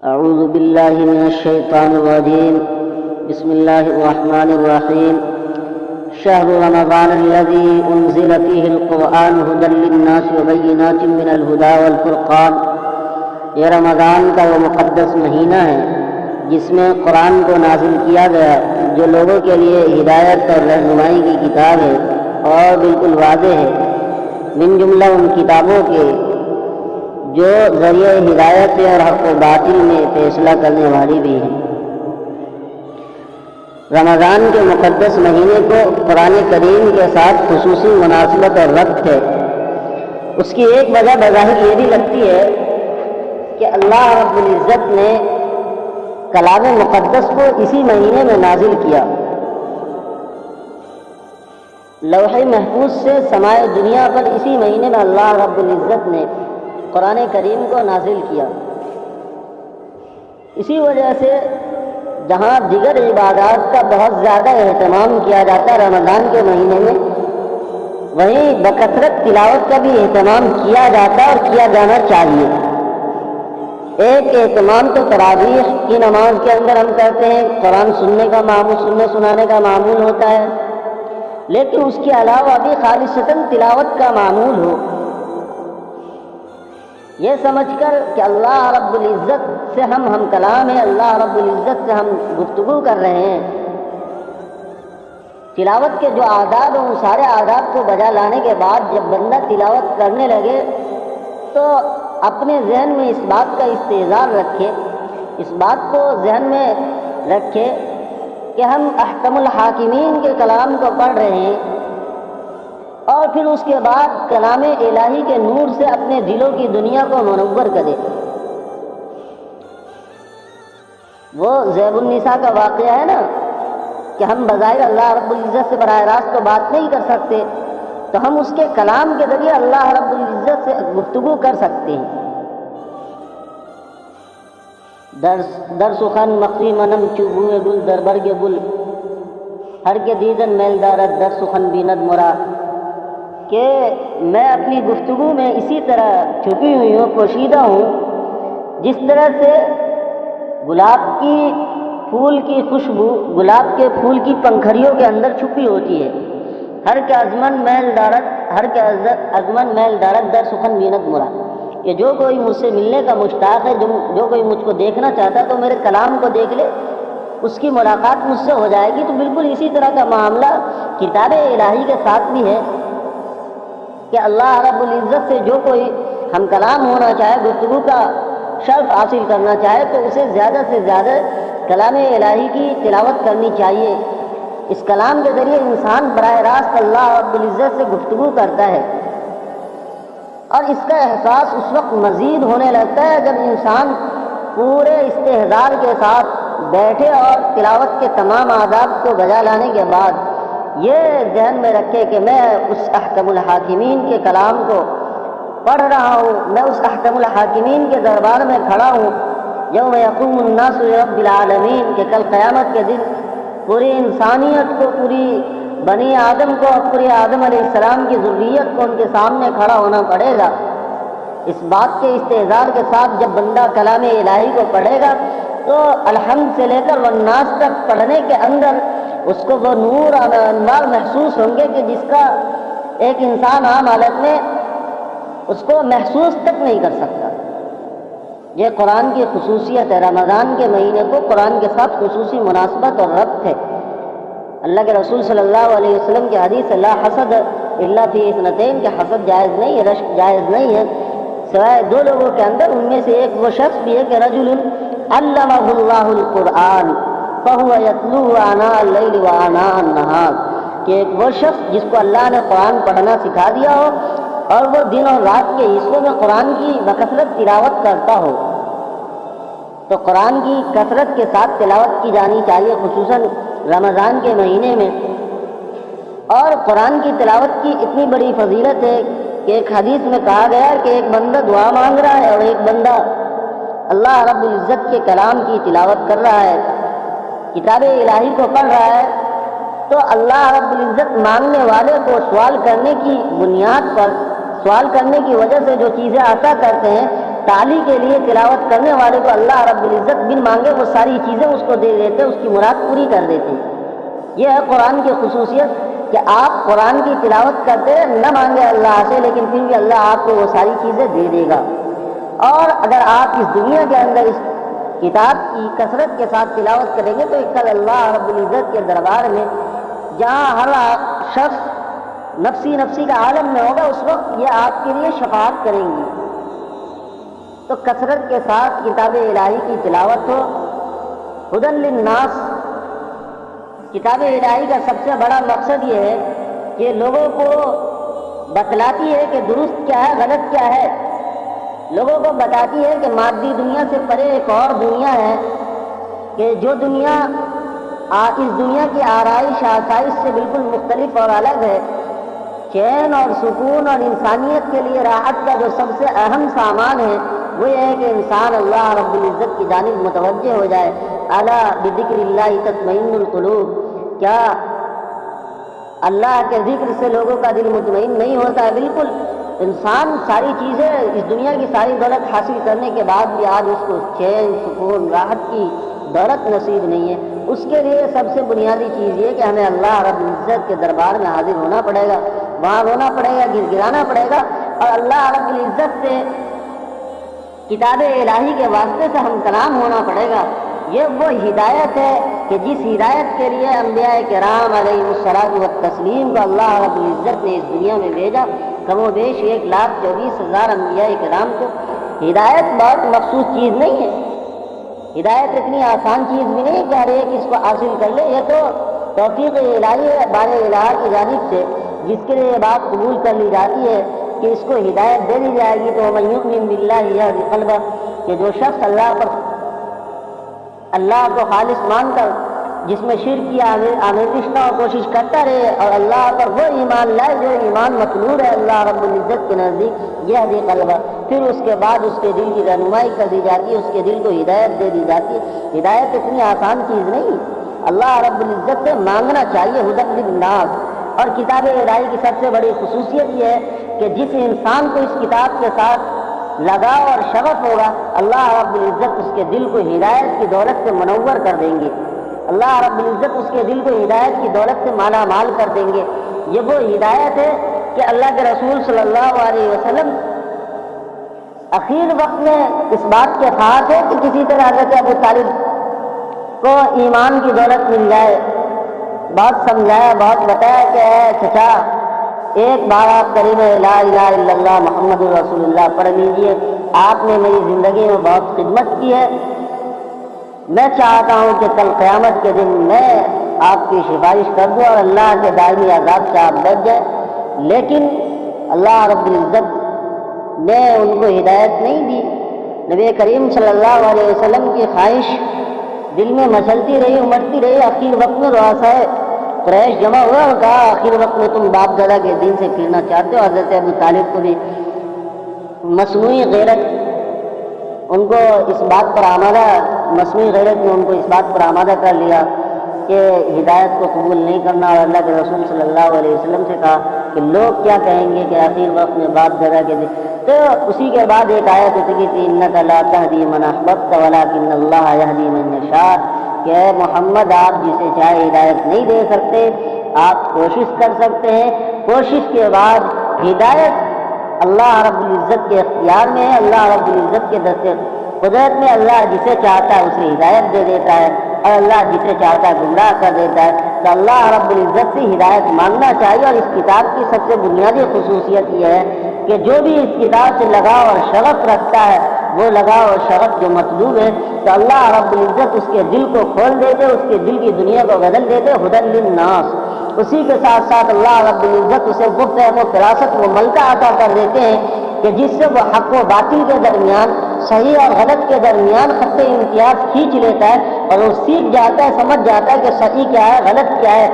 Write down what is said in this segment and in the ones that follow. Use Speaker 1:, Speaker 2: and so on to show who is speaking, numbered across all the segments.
Speaker 1: أعوذ بالله من الشيطان الرجيم. بسم الله الرحمن الرحيم. شهر رمضان الذي أنزل فيه القرآن هدى للناس وبينات من الهدى والفرقان. یہ رمضان کا وہ مقدس مہینہ ہے جس میں قرآن کو نازل کیا گیا، جو لوگوں کے لیے ہدایت اور رہنمائی کی کتاب ہے اور بالکل واضح ہے، من جملہ ان کتابوں کے جو ذریعہ ہدایت اور حق و باطل میں فیصلہ کرنے والی بھی ہیں۔ رمضان کے مقدس مہینے کو قرآن کریم کے ساتھ خصوصی مناسبت اور ربط ہے۔ اس کی ایک وجہ بظاہر یہ بھی لگتی ہے کہ اللہ رب العزت نے کلام مقدس کو اسی مہینے میں نازل کیا۔ لوح محفوظ سے سمائے دنیا پر اسی مہینے میں اللہ رب العزت نے قرآن کریم کو نازل کیا۔ اسی وجہ سے جہاں دیگر عبادات کا بہت زیادہ اہتمام کیا جاتا ہے رمضان کے مہینے میں، وہیں بکثرت تلاوت کا بھی اہتمام کیا جاتا ہے اور کیا جانا چاہیے۔ ایک اہتمام تو تراویح کی نماز کے اندر ہم کرتے ہیں، قرآن سننے کا معمول، سنانے کا معمول ہوتا ہے، لیکن اس کے علاوہ بھی خالصتاً تلاوت کا معمول ہو، یہ سمجھ کر کہ اللہ رب العزت سے ہم کلام ہیں، اللہ رب العزت سے ہم گفتگو کر رہے ہیں۔ تلاوت کے جو آداب ہیں ان سارے آداب کو بجا لانے کے بعد جب بندہ تلاوت کرنے لگے تو اپنے ذہن میں اس بات کا استحضار رکھے، اس بات کو ذہن میں رکھے کہ ہم احکم الحاکمین کے کلام کو پڑھ رہے ہیں، اور پھر اس کے بعد کلام الہی کے نور سے اپنے دلوں کی دنیا کو منور کرے۔ وہ زیب النساء کا واقعہ ہے نا کہ ہم بظاہر اللہ رب العزت سے براہ راست تو بات نہیں کر سکتے، تو ہم اس کے کلام کے ذریعے اللہ رب العزت سے گفتگو کر سکتے ہیں۔ در سخن مخفی منم چوبوئے گل در برگ گل، ہر کے دیدن میل دارد در سخن بیند مرا، کہ میں اپنی گفتگو میں اسی طرح چھپی ہوئی ہوں، پوشیدہ ہوں، جس طرح سے گلاب کی پھول کی خوشبو گلاب کے پھول کی پنکھڑیوں کے اندر چھپی ہوتی ہے۔ ہر کے ازمن میل دارد در سخن بیند مرا، کہ جو کوئی مجھ سے ملنے کا مشتاق ہے، جو کوئی مجھ کو دیکھنا چاہتا ہے تو میرے کلام کو دیکھ لے، اس کی ملاقات مجھ سے ہو جائے گی۔ تو بالکل اسی طرح کا معاملہ کتاب الہی کے ساتھ بھی ہے کہ اللہ رب العزت سے جو کوئی ہم کلام ہونا چاہے، گفتگو کا شرف حاصل کرنا چاہے، تو اسے زیادہ سے زیادہ کلام الہی کی تلاوت کرنی چاہیے۔ اس کلام کے ذریعے انسان براہ راست اللہ رب العزت سے گفتگو کرتا ہے، اور اس کا احساس اس وقت مزید ہونے لگتا ہے جب انسان پورے استحضار کے ساتھ بیٹھے اور تلاوت کے تمام آداب کو بجا لانے کے بعد یہ ذہن میں رکھے کہ میں اس احکم الحاکمین کے کلام کو پڑھ رہا ہوں، میں اس احکم الحاکمین کے دربار میں کھڑا ہوں، یوم یقوم الناس لرب العالمین، کہ کل قیامت کے دن پوری انسانیت کو، پوری بنی آدم کو، پوری آدم علیہ السلام کی ذریت کو ان کے سامنے کھڑا ہونا پڑے گا۔ اس بات کے استحضار کے ساتھ جب بندہ کلام الہی کو پڑھے گا تو الحمد سے لے کر والناس تک پڑھنے کے اندر اس کو وہ نور اور انوار محسوس ہوں گے کہ جس کا ایک انسان عام حالت میں اس کو محسوس تک نہیں کر سکتا۔ یہ قرآن کی خصوصیت ہے، رمضان کے مہینے کو قرآن کے ساتھ خصوصی مناسبت اور ربط ہے۔ اللہ کے رسول صلی اللہ علیہ وسلم کی حدیث لا حسد الا فی اثنتین، کہ حسد جائز نہیں ہے، رشک جائز نہیں ہے سوائے دو لوگوں کے اندر۔ ان میں سے ایک وہ شخص بھی ہے کہ رجل علمہ اللہ القرآن فہو یتلوہ آناء اللیل وآناء النہار، کہ ایک وہ شخص جس کو اللہ نے قرآن پڑھنا سکھا دیا ہو اور وہ دن اور رات کے حصوں میں قرآن کی بکثرت تلاوت کرتا ہو۔ تو قرآن کی کثرت کے ساتھ تلاوت کی جانی چاہیے، خصوصاً رمضان کے مہینے میں۔ اور قرآن کی تلاوت کی اتنی بڑی فضیلت ہے کہ ایک حدیث میں کہا گیا ہے کہ ایک بندہ دعا مانگ رہا ہے اور ایک بندہ اللہ رب العزت کے کلام کی تلاوت کر رہا ہے، کتاب الہی کو پڑھ رہا ہے، تو اللہ رب العزت مانگنے والے کو سوال کرنے کی بنیاد پر، سوال کرنے کی وجہ سے جو چیزیں عطا کرتے ہیں، تعالی کے لیے تلاوت کرنے والے کو اللہ رب العزت بن مانگے وہ ساری چیزیں اس کو دے دیتے، اس کی مراد پوری کر دیتے ہیں۔ یہ ہے قرآن کی خصوصیت کہ آپ قرآن کی تلاوت کرتے نہ مانگے اللہ سے، لیکن پھر بھی اللہ آپ کو وہ ساری چیزیں دے دے گا۔ اور اگر آپ اس دنیا کے اندر اس کتاب کی کثرت کے ساتھ تلاوت کریں گے تو کل اللہ رب العزت کے دربار میں جہاں ہر شخص نفسی نفسی کا عالم میں ہوگا، اس وقت یہ آپ کے لیے شفاعت کریں گی۔ تو کثرت کے ساتھ کتاب الہی کی تلاوت ہو۔ ہدی للناس، کتاب الہی کا سب سے بڑا مقصد یہ ہے کہ لوگوں کو بتلاتی ہے کہ درست کیا ہے، غلط کیا ہے۔ لوگوں کو بتاتی ہے کہ مادی دنیا سے پرے ایک اور دنیا ہے، کہ جو دنیا اس دنیا کی آرائش آسائش سے بالکل مختلف اور الگ ہے۔ چین اور سکون اور انسانیت کے لیے راحت کا جو سب سے اہم سامان ہے وہ یہ ہے کہ انسان اللہ رب العزت کی جانب متوجہ ہو جائے۔ الا بذکر اللہ تطمئن القلوب، کیا اللہ کے ذکر سے لوگوں کا دل مطمئن نہیں ہوتا ہے؟ بالکل، انسان ساری چیزیں اس دنیا کی ساری دولت حاصل کرنے کے بعد بھی آج اس کو چین سکون راحت کی دولت نصیب نہیں ہے۔ اس کے لیے سب سے بنیادی چیز یہ کہ ہمیں اللہ رب العزت کے دربار میں حاضر ہونا پڑے گا، وہاں رونا پڑے گا، گر گرانا پڑے گا، اور اللہ رب العزت سے کتاب الہی کے واسطے سے ہم کلام ہونا پڑے گا۔ یہ وہ ہدایت ہے کہ جس ہدایت کے لیے انبیاء کرام علیہ الصلاۃ والتسلیم کو اللہ رب العزت نے اس دنیا میں بھیجا۔ کم و بیش 1,24,000 انبیاء کرام کو ہدایت بہت مخصوص چیز نہیں ہے۔ ہدایت اتنی آسان چیز بھی نہیں کہ ہر ایک اس کو حاصل کر لے، یہ تو توفیق الہی ہے بار الہ کی جانب سے، جس کے لیے یہ بات قبول کر لی جاتی ہے کہ اس کو ہدایت دے دی جائے گی۔ تو من یؤمن باللہ یہدی قلبہ، کہ جو شخص اللہ کو خالص مان کر جس میں شرک کی آمیزش نہ کوشش کرتا رہے اور اللہ پر وہ ایمان لائے جو ایمان مطلوب ہے اللہ رب العزت کے نزدیک، یہدی قلبہ، پھر اس کے بعد اس کے دل کی رہنمائی کر دی جاتی ہے، اس کے دل کو ہدایت دے دی جاتی ہے۔ ہدایت اتنی آسان چیز نہیں، اللہ رب العزت سے مانگنا چاہیے۔ ہدی للناس، اور کتاب الہی کی سب سے بڑی خصوصیت یہ ہے کہ جس انسان کو اس کتاب کے ساتھ لگاؤ اور شغف ہوگا، اللہ رب العزت اس کے دل کو ہدایت کی دولت سے منور کر دیں گے۔ اللہ رب العزت اس کے دل کو ہدایت کی دولت سے مالا مال کر دیں گے۔ یہ وہ ہدایت ہے کہ اللہ کے رسول صلی اللہ علیہ وسلم اخیر وقت میں اس بات کے خواہاں تھے کہ کسی طرح حضرت ابو طالب کو ایمان کی دولت مل جائے۔ بہت سمجھایا، بہت بتایا کہ اے چچا، ایک بار آپ کلمہ لا الہ الا اللہ محمد رسول اللہ پڑھ لیجئے، آپ نے میری زندگی میں بہت خدمت کی ہے، میں چاہتا ہوں کہ کل قیامت کے دن میں آپ کی سفارش کر دوں اور اللہ کے دائمی عذاب سے آپ بچ جائیں۔ لیکن اللہ رب العزت نے ان کو ہدایت نہیں دی۔ نبی کریم صلی اللہ علیہ وسلم کی خواہش دل میں مچلتی رہی، امڑتی رہی۔ آخر وقت میں رؤسائے قریش جمع ہوا اور کہا آخر وقت میں تم باپ دادا کے دین سے پھرنا چاہتے ہو۔ حضرت ابو طالب کو بھی مصنوعی غیرت ان کو اس بات پر آمادہ، مصنوعی غیرت نے ان کو اس بات پر آمادہ کر لیا کہ ہدایت کو قبول نہیں کرنا، اور اللہ کے رسول صلی اللہ علیہ وسلم سے کہا کہ لوگ کیا کہیں گے کہ آخر وقت میں باپ دادا کے دین۔ تو اسی کے بعد ایک آیت اتری تھی انک لا تہدی من احببت ولکن اللہ یہدی من یشاء، کہ اے محمد آپ جسے چاہے ہدایت نہیں دے سکتے، آپ کوشش کر سکتے ہیں، کوشش کے بعد ہدایت اللہ رب العزت کے اختیار میں ہے، اللہ رب العزت کے دست قدرت میں۔ اللہ جسے چاہتا ہے اسے ہدایت دے دیتا ہے اور اللہ جسے چاہتا ہے گمراہ کر دیتا ہے۔ تو اللہ رب العزت سے ہدایت مانگنا چاہیے۔ اور اس کتاب کی سب سے بنیادی خصوصیت یہ ہے کہ جو بھی اس کتاب سے لگاؤ اور شغف رکھتا ہے، وہ لگاؤ اور شغف جو مطلوب ہے، تو اللہ رب العزت اس کے دل کو کھول دیتے، اس کے دل کی دنیا کو بدل دیتے۔ ہدی للناس، اسی کے ساتھ ساتھ اللہ رب العزت اسے وہ فہم و فراست وہ ملکہ عطا کر دیتے ہیں کہ جس سے وہ حق و باطل کے درمیان، صحیح اور غلط کے درمیان خط امتیاز کھینچ لیتا ہے، اور وہ سیکھ جاتا ہے، سمجھ جاتا ہے کہ صحیح کیا ہے، غلط کیا ہے،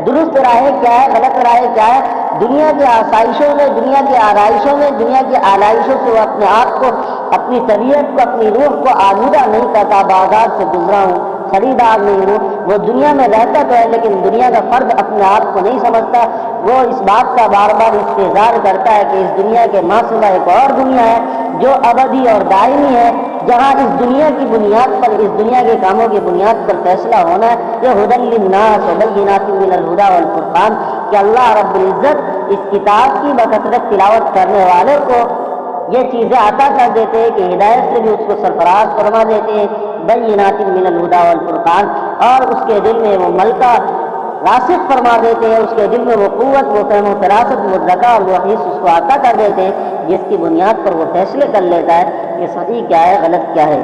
Speaker 1: درست راہ کیا ہے، غلط راہ کیا ہے۔ دنیا کی آسائشوں میں، دنیا کی آرائشوں میں، دنیا کی آلائشوں سے وہ اپنے آپ کو، اپنی طبیعت کو، اپنی روح کو آلودہ نہیں کرتا۔ بازار سے گزرا ہوں، خرید نہیں ہوں. وہ دنیا میں رہتا تو ہے لیکن دنیا کا فرد اپنے آپ کو نہیں سمجھتا. وہ اس بات کا بار بار استحضار کرتا ہے کہ اس دنیا کے ماں سوا ایک اور دنیا ہے جو ابدی اور دائمی ہے، جہاں اس دنیا کی بنیاد پر، اس دنیا کے کاموں کی بنیاد پر فیصلہ ہونا ہے. یہ ہدی للناس وبینات من الہدی والفرقان کہ اللہ رب العزت اس کتاب کی بکثرت تلاوت کرنے والے کو یہ چیزیں عطا کر دیتے ہیں کہ ہدایت سے بھی اس کو سرفراز فرما دیتے ہیں. بینات من الہدی والفرقان، اور اس کے دل میں وہ ملکہ راسخ فرما دیتے ہیں، اس کے دل میں وہ قوت، وہ فہم و فراست، وہ ذکا اور وہ حس اس کو عطا کر دیتے ہیں جس کی بنیاد پر وہ فیصلے کر لیتا ہے کہ صحیح کیا ہے غلط کیا ہے.